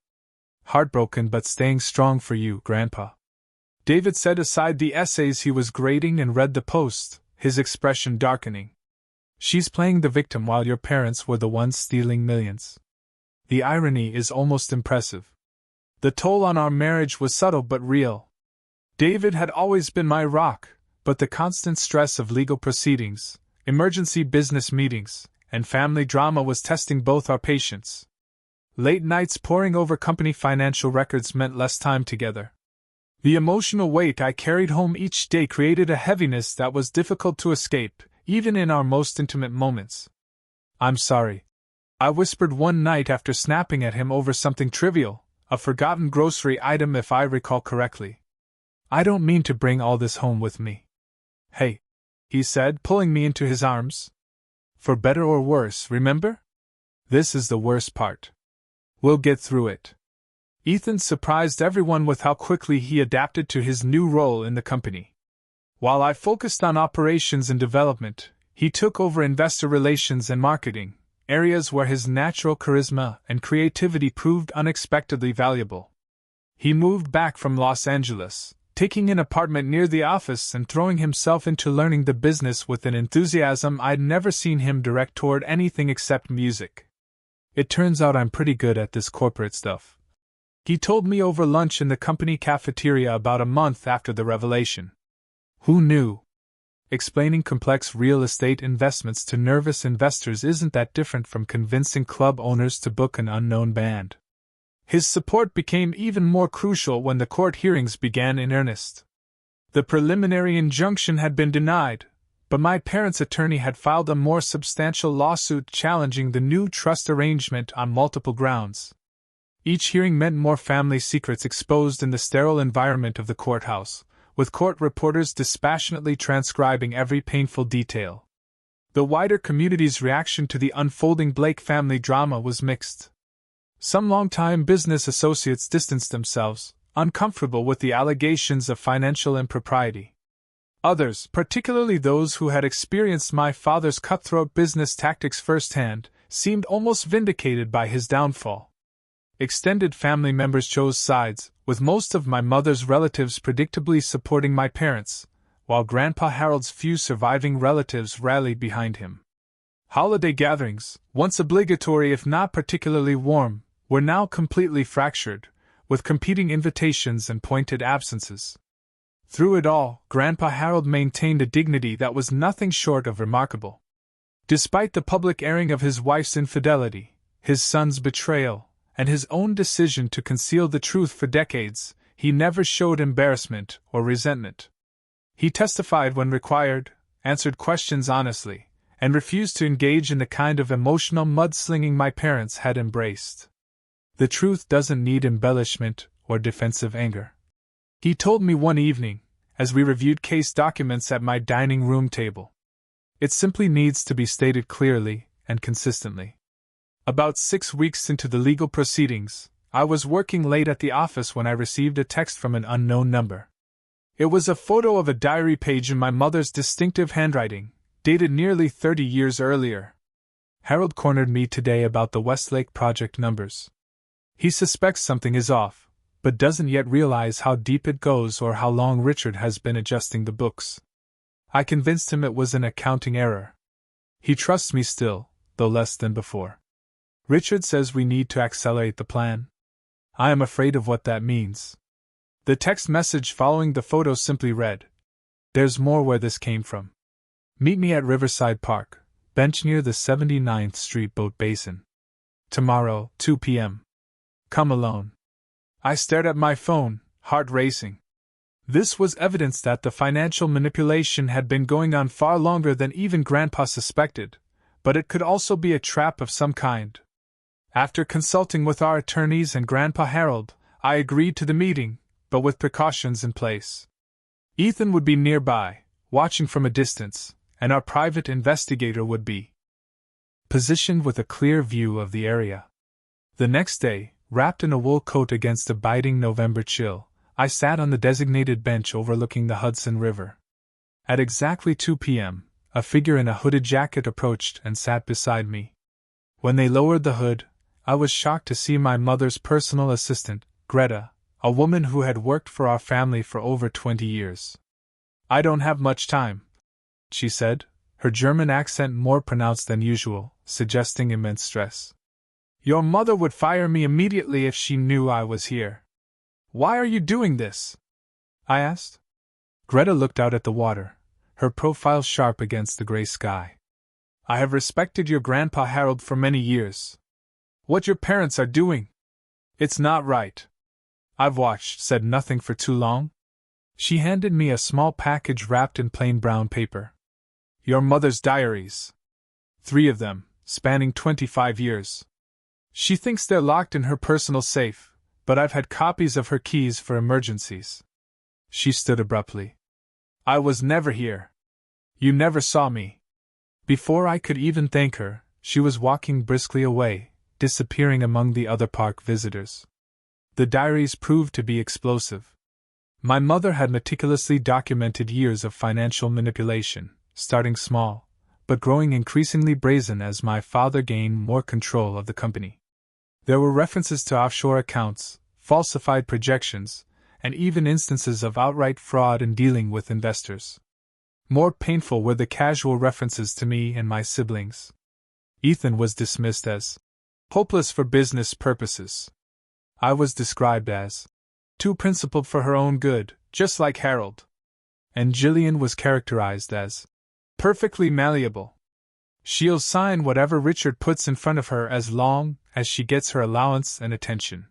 Heartbroken but staying strong for you, Grandpa." David set aside the essays he was grading and read the post, his expression darkening. "She's playing the victim while your parents were the ones stealing millions. The irony is almost impressive. The toll on our marriage was subtle but real. David had always been my rock, but the constant stress of legal proceedings, emergency business meetings, and family drama was testing both our patience. Late nights poring over company financial records meant less time together. The emotional weight I carried home each day created a heaviness that was difficult to escape, even in our most intimate moments. "I'm sorry," I whispered one night after snapping at him over something trivial, a forgotten grocery item if I recall correctly. "I don't mean to bring all this home with me." "Hey," he said, pulling me into his arms. "For better or worse, remember? This is the worst part. We'll get through it." Ethan surprised everyone with how quickly he adapted to his new role in the company. While I focused on operations and development, he took over investor relations and marketing, areas where his natural charisma and creativity proved unexpectedly valuable. He moved back from Los Angeles, taking an apartment near the office and throwing himself into learning the business with an enthusiasm I'd never seen him direct toward anything except music. It turns out I'm pretty good at this corporate stuff. He told me over lunch in the company cafeteria about a month after the revelation. Who knew? Explaining complex real estate investments to nervous investors isn't that different from convincing club owners to book an unknown band. His support became even more crucial when the court hearings began in earnest. The preliminary injunction had been denied, but my parents' attorney had filed a more substantial lawsuit challenging the new trust arrangement on multiple grounds. Each hearing meant more family secrets exposed in the sterile environment of the courthouse, with court reporters dispassionately transcribing every painful detail. The wider community's reaction to the unfolding Blake family drama was mixed. Some longtime business associates distanced themselves, uncomfortable with the allegations of financial impropriety. Others, particularly those who had experienced my father's cutthroat business tactics firsthand, seemed almost vindicated by his downfall. Extended family members chose sides, with most of my mother's relatives predictably supporting my parents, while Grandpa Harold's few surviving relatives rallied behind him. Holiday gatherings, once obligatory if not particularly warm, were now completely fractured, with competing invitations and pointed absences. Through it all, Grandpa Harold maintained a dignity that was nothing short of remarkable. Despite the public airing of his wife's infidelity, his son's betrayal, and his own decision to conceal the truth for decades, he never showed embarrassment or resentment. He testified when required, answered questions honestly, and refused to engage in the kind of emotional mudslinging my parents had embraced. The truth doesn't need embellishment or defensive anger. He told me one evening, as we reviewed case documents at my dining room table. It simply needs to be stated clearly and consistently. About 6 weeks into the legal proceedings, I was working late at the office when I received a text from an unknown number. It was a photo of a diary page in my mother's distinctive handwriting, dated nearly 30 years earlier. Harold cornered me today about the Westlake project numbers. He suspects something is off, but doesn't yet realize how deep it goes or how long Richard has been adjusting the books. I convinced him it was an accounting error. He trusts me still, though less than before. Richard says we need to accelerate the plan. I am afraid of what that means. The text message following the photo simply read, "There's more where this came from. Meet me at Riverside Park, bench near the 79th Street Boat Basin. Tomorrow, 2 p.m. Come alone." I stared at my phone, heart racing. This was evidence that the financial manipulation had been going on far longer than even Grandpa suspected, but it could also be a trap of some kind. After consulting with our attorneys and Grandpa Harold, I agreed to the meeting, but with precautions in place. Ethan would be nearby, watching from a distance, and our private investigator would be positioned with a clear view of the area. The next day, wrapped in a wool coat against a biting November chill, I sat on the designated bench overlooking the Hudson River. At exactly 2 p.m., a figure in a hooded jacket approached and sat beside me. When they lowered the hood, I was shocked to see my mother's personal assistant, Greta, a woman who had worked for our family for over 20 years. "I don't have much time," she said, her German accent more pronounced than usual, suggesting immense stress. "Your mother would fire me immediately if she knew I was here." "Why are you doing this?" I asked. Greta looked out at the water, her profile sharp against the gray sky. "I have respected your Grandpa Harold for many years. What your parents are doing, it's not right. I've watched, said nothing for too long." She handed me a small package wrapped in plain brown paper. "Your mother's diaries. 3 of them, spanning 25 years. She thinks they're locked in her personal safe, but I've had copies of her keys for emergencies." She stood abruptly. "I was never here. You never saw me." Before I could even thank her, she was walking briskly away, disappearing among the other park visitors. The diaries proved to be explosive. My mother had meticulously documented years of financial manipulation, starting small, but growing increasingly brazen as my father gained more control of the company. There were references to offshore accounts, falsified projections, and even instances of outright fraud in dealing with investors. More painful were the casual references to me and my siblings. Ethan was dismissed as hopeless for business purposes. I was described as too principled for her own good, just like Harold. And Gillian was characterized as perfectly malleable. She'll sign whatever Richard puts in front of her as long as she gets her allowance and attention.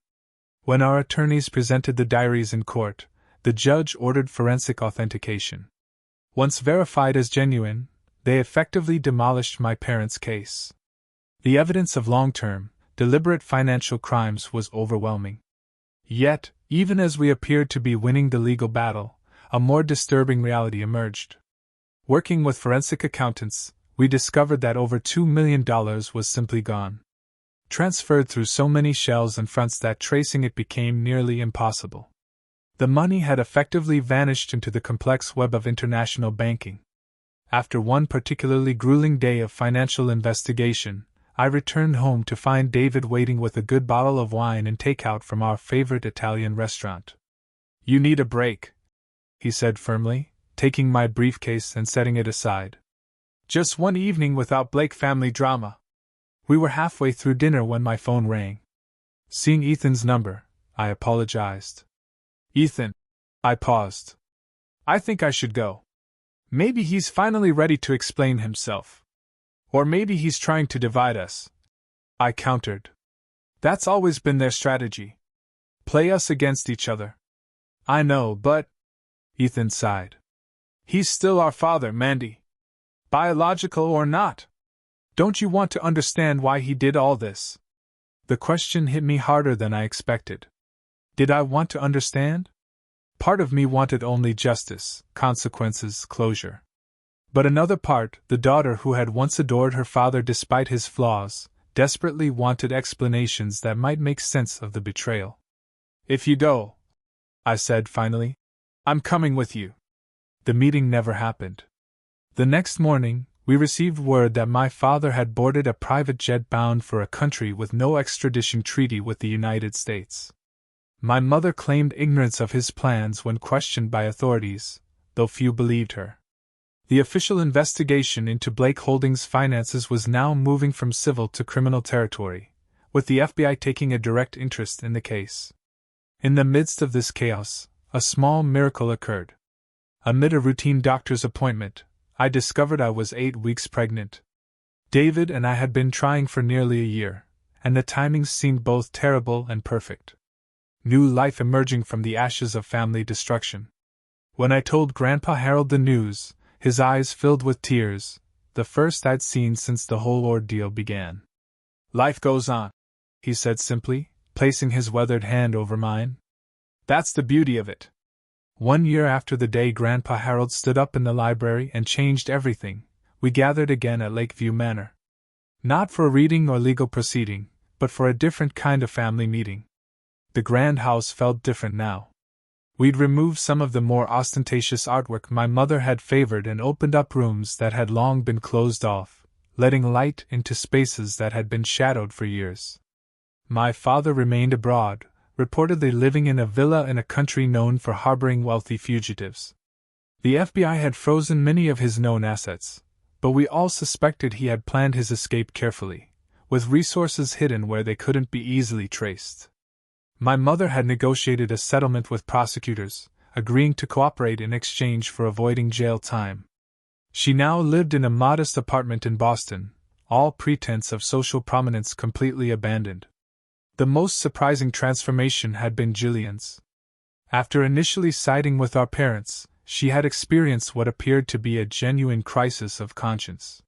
When our attorneys presented the diaries in court, the judge ordered forensic authentication. Once verified as genuine, they effectively demolished my parents' case. The evidence of long-term, deliberate financial crimes was overwhelming. Yet, even as we appeared to be winning the legal battle, a more disturbing reality emerged. Working with forensic accountants, we discovered that over $2 million was simply gone. Transferred through so many shells and fronts that tracing it became nearly impossible. The money had effectively vanished into the complex web of international banking. After one particularly grueling day of financial investigation, I returned home to find David waiting with a good bottle of wine and takeout from our favorite Italian restaurant. "You need a break," he said firmly, taking my briefcase and setting it aside. "Just one evening without Blake family drama." We were halfway through dinner when my phone rang. Seeing Ethan's number, I apologized. "Ethan." I paused. "I think I should go. Maybe he's finally ready to explain himself. Or maybe he's trying to divide us," I countered. "That's always been their strategy. Play us against each other." "I know, but," Ethan sighed, "he's still our father, Mandy. Biological or not. Don't you want to understand why he did all this?" The question hit me harder than I expected. Did I want to understand? Part of me wanted only justice, consequences, closure. But another part, the daughter who had once adored her father despite his flaws, desperately wanted explanations that might make sense of the betrayal. "If you go," I said finally, "I'm coming with you." The meeting never happened. The next morning, we received word that my father had boarded a private jet bound for a country with no extradition treaty with the United States. My mother claimed ignorance of his plans when questioned by authorities, though few believed her. The official investigation into Blake Holdings' finances was now moving from civil to criminal territory, with the FBI taking a direct interest in the case. In the midst of this chaos, a small miracle occurred. Amid a routine doctor's appointment, I discovered I was 8 weeks pregnant. David and I had been trying for nearly a year, and the timings seemed both terrible and perfect. New life emerging from the ashes of family destruction. When I told Grandpa Harold the news, his eyes filled with tears, the first I'd seen since the whole ordeal began. "Life goes on," he said simply, placing his weathered hand over mine. "That's the beauty of it." 1 year after the day Grandpa Harold stood up in the library and changed everything, we gathered again at Lakeview Manor. Not for a reading or legal proceeding, but for a different kind of family meeting. The grand house felt different now. We'd removed some of the more ostentatious artwork my mother had favored and opened up rooms that had long been closed off, letting light into spaces that had been shadowed for years. My father remained abroad, reportedly living in a villa in a country known for harboring wealthy fugitives. The FBI had frozen many of his known assets, but we all suspected he had planned his escape carefully, with resources hidden where they couldn't be easily traced. My mother had negotiated a settlement with prosecutors, agreeing to cooperate in exchange for avoiding jail time. She now lived in a modest apartment in Boston, all pretense of social prominence completely abandoned. The most surprising transformation had been Gillian's. After initially siding with our parents, she had experienced what appeared to be a genuine crisis of conscience.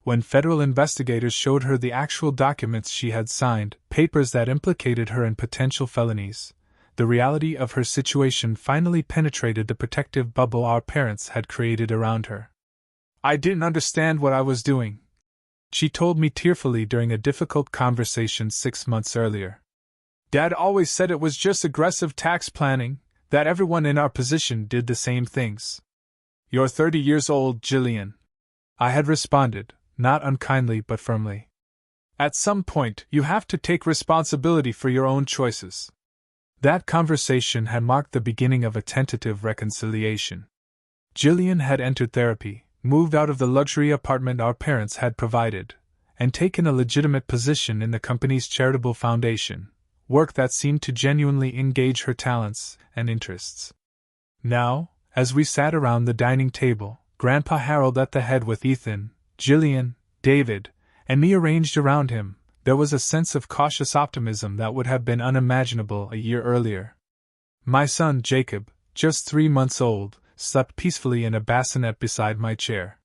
When federal investigators showed her the actual documents she had signed, papers that implicated her in potential felonies, the reality of her situation finally penetrated the protective bubble our parents had created around her. "I didn't understand what I was doing," she told me tearfully during a difficult conversation 6 months earlier. "Dad always said it was just aggressive tax planning, that everyone in our position did the same things." "You're 30 years old, Gillian," I had responded, not unkindly but firmly. "At some point, you have to take responsibility for your own choices." That conversation had marked the beginning of a tentative reconciliation. Gillian had entered therapy, moved out of the luxury apartment our parents had provided, and taken a legitimate position in the company's charitable foundation, work that seemed to genuinely engage her talents and interests. Now, as we sat around the dining table, Grandpa Harold at the head with Ethan, Jillian, David, and me arranged around him, there was a sense of cautious optimism that would have been unimaginable a year earlier. My son, Jacob, just 3 months old, slept peacefully in a bassinet beside my chair.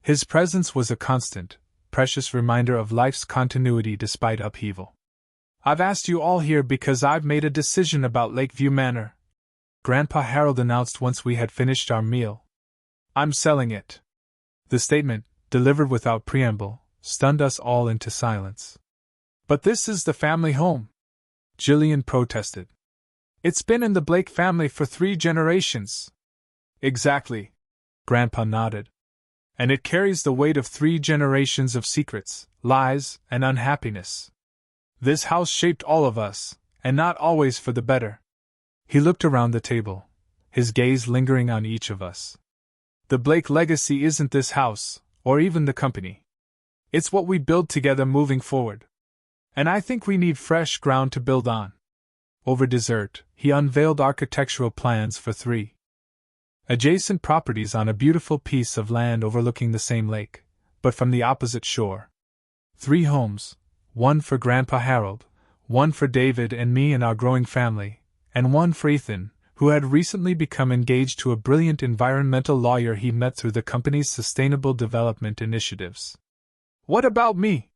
His presence was a constant, precious reminder of life's continuity despite upheaval. "I've asked you all here because I've made a decision about Lakeview Manor," Grandpa Harold announced once we had finished our meal. "I'm selling it." The statement, delivered without preamble, stunned us all into silence. "But this is the family home," Jillian protested. "It's been in the Blake family for 3 generations. "Exactly," Grandpa nodded. "And it carries the weight of 3 generations of secrets, lies, and unhappiness. This house shaped all of us, and not always for the better." He looked around the table, his gaze lingering on each of us. "The Blake legacy isn't this house, or even the company. It's what we build together moving forward. And I think we need fresh ground to build on." Over dessert, he unveiled architectural plans for 3 adjacent properties on a beautiful piece of land overlooking the same lake, but from the opposite shore. 3 homes, one for Grandpa Harold, one for David and me and our growing family, and one for Ethan, who had recently become engaged to a brilliant environmental lawyer he met through the company's sustainable development initiatives. "What about me?"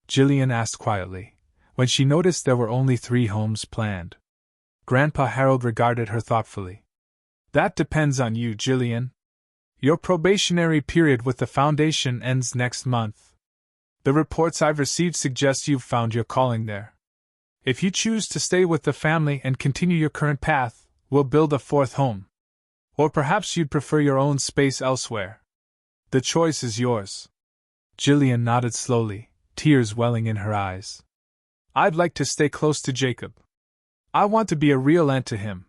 Jillian asked quietly, when she noticed there were only 3 homes planned. Grandpa Harold regarded her thoughtfully. "That depends on you, Jillian. Your probationary period with the foundation ends next month. The reports I've received suggest you've found your calling there. If you choose to stay with the family and continue your current path, we'll build a 4th home. Or perhaps you'd prefer your own space elsewhere. The choice is yours." Jillian nodded slowly, tears welling in her eyes. "I'd like to stay close to Jacob. I want to be a real aunt to him.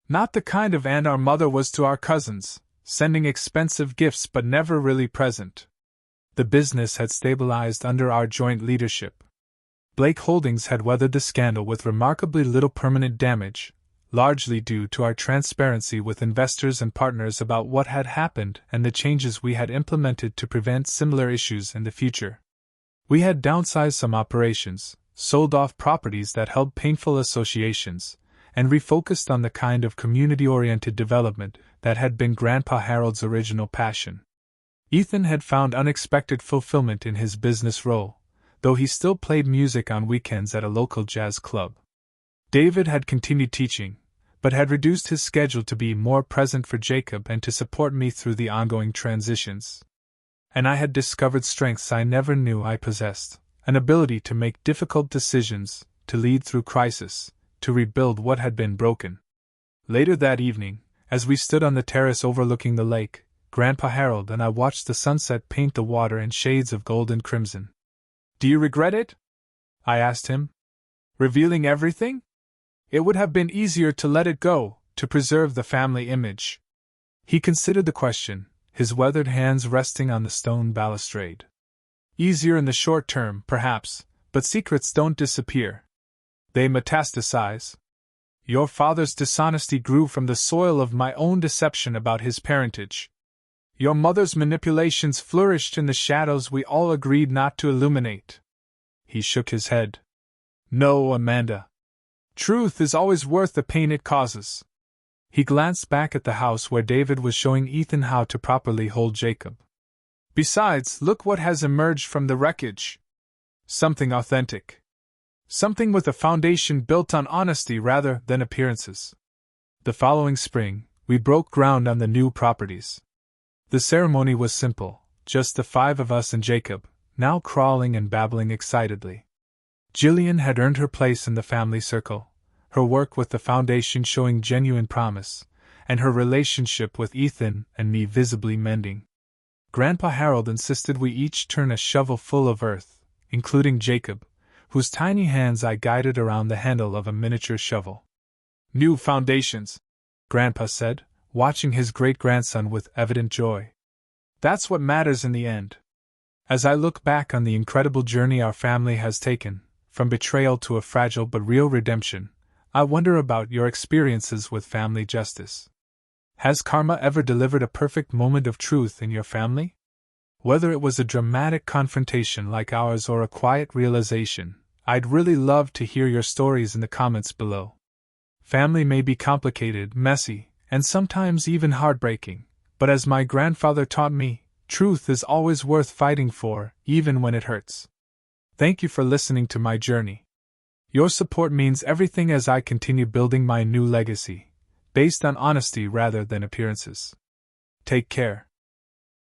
Not the kind of aunt our mother was to our cousins, sending expensive gifts but never really present." The business had stabilized under our joint leadership. Blake Holdings had weathered the scandal with remarkably little permanent damage, largely due to our transparency with investors and partners about what had happened and the changes we had implemented to prevent similar issues in the future. We had downsized some operations, sold off properties that held painful associations, and refocused on the kind of community-oriented development that had been Grandpa Harold's original passion. Ethan had found unexpected fulfillment in his business role, though he still played music on weekends at a local jazz club. David had continued teaching, but had reduced his schedule to be more present for Jacob and to support me through the ongoing transitions. And I had discovered strengths I never knew I possessed, an ability to make difficult decisions, to lead through crisis, to rebuild what had been broken. Later that evening, as we stood on the terrace overlooking the lake, Grandpa Harold and I watched the sunset paint the water in shades of gold and crimson. "Do you regret it?" I asked him. "Revealing everything? It would have been easier to let it go, to preserve the family image." He considered the question, his weathered hands resting on the stone balustrade. "Easier in the short term, perhaps, but secrets don't disappear. They metastasize. Your father's dishonesty grew from the soil of my own deception about his parentage. Your mother's manipulations flourished in the shadows we all agreed not to illuminate." He shook his head. "No, Amanda. Truth is always worth the pain it causes." He glanced back at the house where David was showing Ethan how to properly hold Jacob. "Besides, look what has emerged from the wreckage. Something authentic. Something with a foundation built on honesty rather than appearances." The following spring, we broke ground on the new properties. The ceremony was simple, just the 5 of us and Jacob, now crawling and babbling excitedly. Jillian had earned her place in the family circle, her work with the foundation showing genuine promise, and her relationship with Ethan and me visibly mending. Grandpa Harold insisted we each turn a shovel full of earth, including Jacob, whose tiny hands I guided around the handle of a miniature shovel. "New foundations," Grandpa said, watching his great-grandson with evident joy. "That's what matters in the end. As I look back on the incredible journey our family has taken, from betrayal to a fragile but real redemption, I wonder about your experiences with family justice. Has karma ever delivered a perfect moment of truth in your family? Whether it was a dramatic confrontation like ours or a quiet realization, I'd really love to hear your stories in the comments below. Family may be complicated, messy, and sometimes even heartbreaking, but as my grandfather taught me, truth is always worth fighting for, even when it hurts. Thank you for listening to my journey. Your support means everything as I continue building my new legacy, based on honesty rather than appearances. Take care.